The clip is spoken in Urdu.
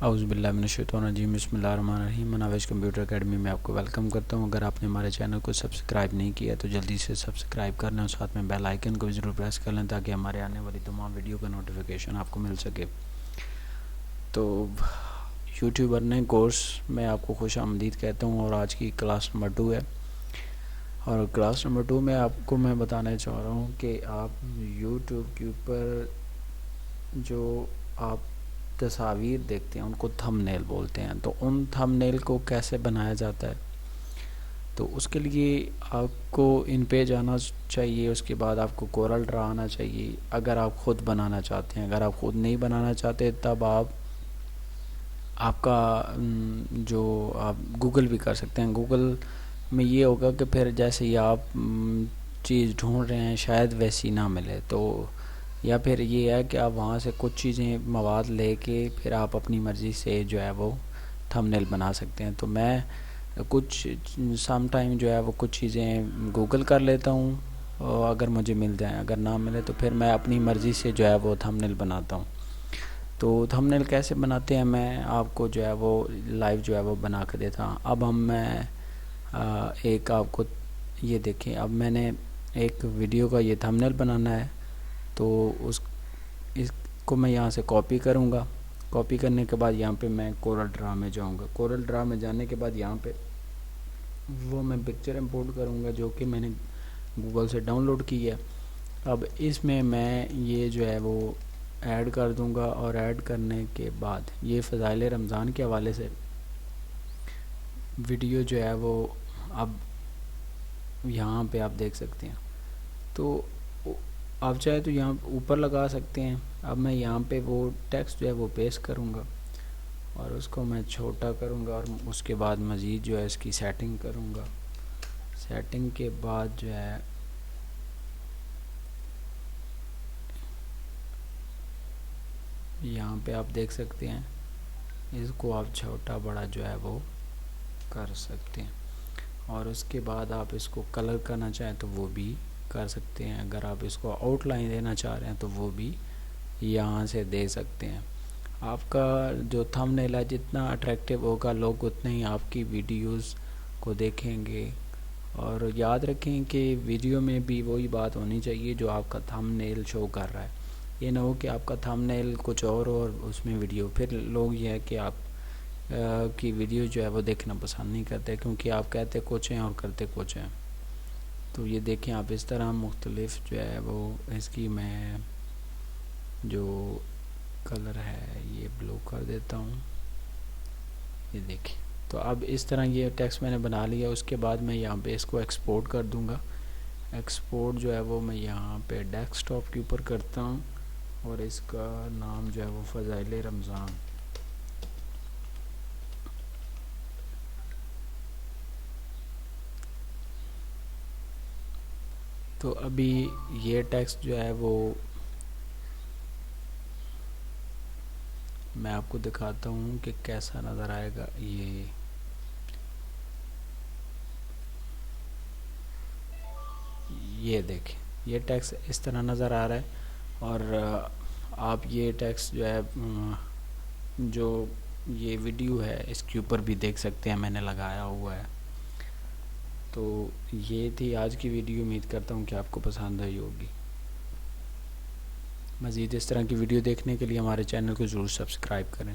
اعوذ باللہ من الشیطان الرجیم، بسم اللہ الرحمن الرحیم۔ مناویج کمپیوٹر اکیڈمی میں آپ کو ویلکم کرتا ہوں۔ اگر آپ نے ہمارے چینل کو سبسکرائب نہیں کیا تو جلدی سے سبسکرائب کر لیں اور ساتھ میں بیل آئیکن کو بھی ضرور پریس کر لیں تاکہ ہمارے آنے والی تمام ویڈیو کا نوٹیفیکیشن آپ کو مل سکے۔ تو یوٹیوبر نے کورس میں آپ کو خوش آمدید کہتا ہوں، اور آج کی کلاس نمبر 2 ہے، اور کلاس نمبر 2 میں آپ کو میں بتانا چاہ رہا ہوں کہ آپ یوٹیوب کے اوپر جو آپ تصاویر دیکھتے ہیں ان کو تھم نیل بولتے ہیں، تو ان تھم نیل کو کیسے بنایا جاتا ہے۔ تو اس کے لیے آپ کو ان پہ جانا چاہیے، اس کے بعد آپ کو کورل ڈرا آنا چاہیے اگر آپ خود بنانا چاہتے ہیں۔ اگر آپ خود نہیں بنانا چاہتے تب آپ کا جو آپ گوگل بھی کر سکتے ہیں۔ گوگل میں یہ ہوگا کہ پھر جیسے ہی آپ چیز ڈھونڈ رہے ہیں شاید ویسی نہ ملے، تو یا پھر یہ ہے کہ آپ وہاں سے کچھ چیزیں مواد لے کے پھر آپ اپنی مرضی سے جو ہے وہ تھم نیل بنا سکتے ہیں۔ تو میں کچھ سم ٹائم جو ہے وہ کچھ چیزیں گوگل کر لیتا ہوں، اور اگر مجھے مل جائیں، اگر نہ ملے تو پھر میں اپنی مرضی سے جو ہے وہ تھم نیل بناتا ہوں۔ تو تھم نیل کیسے بناتے ہیں میں آپ کو جو ہے وہ لائیو جو ہے وہ بنا کے دیتا ہوں۔ اب میں ایک آپ کو یہ دیکھیں، اب میں نے ایک ویڈیو کا یہ تھم نیل بنانا ہے، تو اس کو میں یہاں سے کاپی کروں گا۔ کاپی کرنے کے بعد یہاں پہ میں کورل ڈرا میں جاؤں گا۔ کورل ڈرا میں جانے کے بعد یہاں پہ وہ میں پکچر امپورٹ کروں گا جو کہ میں نے گوگل سے ڈاؤن لوڈ کی ہے۔ اب اس میں یہ جو ہے وہ ایڈ کر دوں گا، اور ایڈ کرنے کے بعد یہ فضائل رمضان کے حوالے سے ویڈیو جو ہے وہ اب یہاں پہ آپ دیکھ سکتے ہیں۔ تو آپ چاہے تو یہاں اوپر لگا سکتے ہیں۔ اب میں یہاں پہ وہ ٹیکسٹ جو ہے وہ پیسٹ کروں گا، اور اس کو میں چھوٹا کروں گا، اور اس کے بعد مزید جو ہے اس کی سیٹنگ کروں گا۔ سیٹنگ کے بعد جو ہے یہاں پہ آپ دیکھ سکتے ہیں، اس کو آپ چھوٹا بڑا جو ہے وہ کر سکتے ہیں، اور اس کے بعد آپ اس کو کلر کرنا چاہیں تو وہ بھی کر سکتے ہیں۔ اگر آپ اس کو آؤٹ لائن دینا چاہ رہے ہیں تو وہ بھی یہاں سے دے سکتے ہیں۔ آپ کا جو تھم نیل ہے جتنا اٹریکٹیو ہوگا، لوگ اتنے ہی آپ کی ویڈیوز کو دیکھیں گے۔ اور یاد رکھیں کہ ویڈیو میں بھی وہی بات ہونی چاہیے جو آپ کا تھم نیل شو کر رہا ہے۔ یہ نہ ہو کہ آپ کا تھم نیل کچھ اور اس میں ویڈیو، پھر لوگ یہ ہے کہ آپ کی ویڈیو جو ہے وہ دیکھنا پسند نہیں کرتے، کیونکہ آپ کہتے کچھ ہیں اور کرتے کچھ ہیں۔ تو یہ دیکھیں آپ اس طرح مختلف جو ہے وہ اس کی میں جو کلر ہے یہ بلو کر دیتا ہوں، یہ دیکھیں۔ تو اب اس طرح یہ ٹیکسٹ میں نے بنا لیا۔ اس کے بعد میں یہاں پہ اس کو ایکسپورٹ کر دوں گا۔ ایکسپورٹ جو ہے وہ میں یہاں پہ ڈیسک ٹاپ کے اوپر کرتا ہوں، اور اس کا نام جو ہے وہ فضائل رمضان۔ تو ابھی یہ ٹیکسٹ جو ہے وہ میں آپ کو دکھاتا ہوں کہ کیسا نظر آئے گا۔ یہ دیکھیں، یہ ٹیکسٹ اس طرح نظر آ رہا ہے، اور آپ یہ ٹیکسٹ جو ہے جو یہ ویڈیو ہے اس کے اوپر بھی دیکھ سکتے ہیں، میں نے لگایا ہوا ہے۔ تو یہ تھی آج کی ویڈیو، امید کرتا ہوں کہ آپ کو پسند آئی ہوگی۔ مزید اس طرح کی ویڈیو دیکھنے کے لیے ہمارے چینل کو ضرور سبسکرائب کریں۔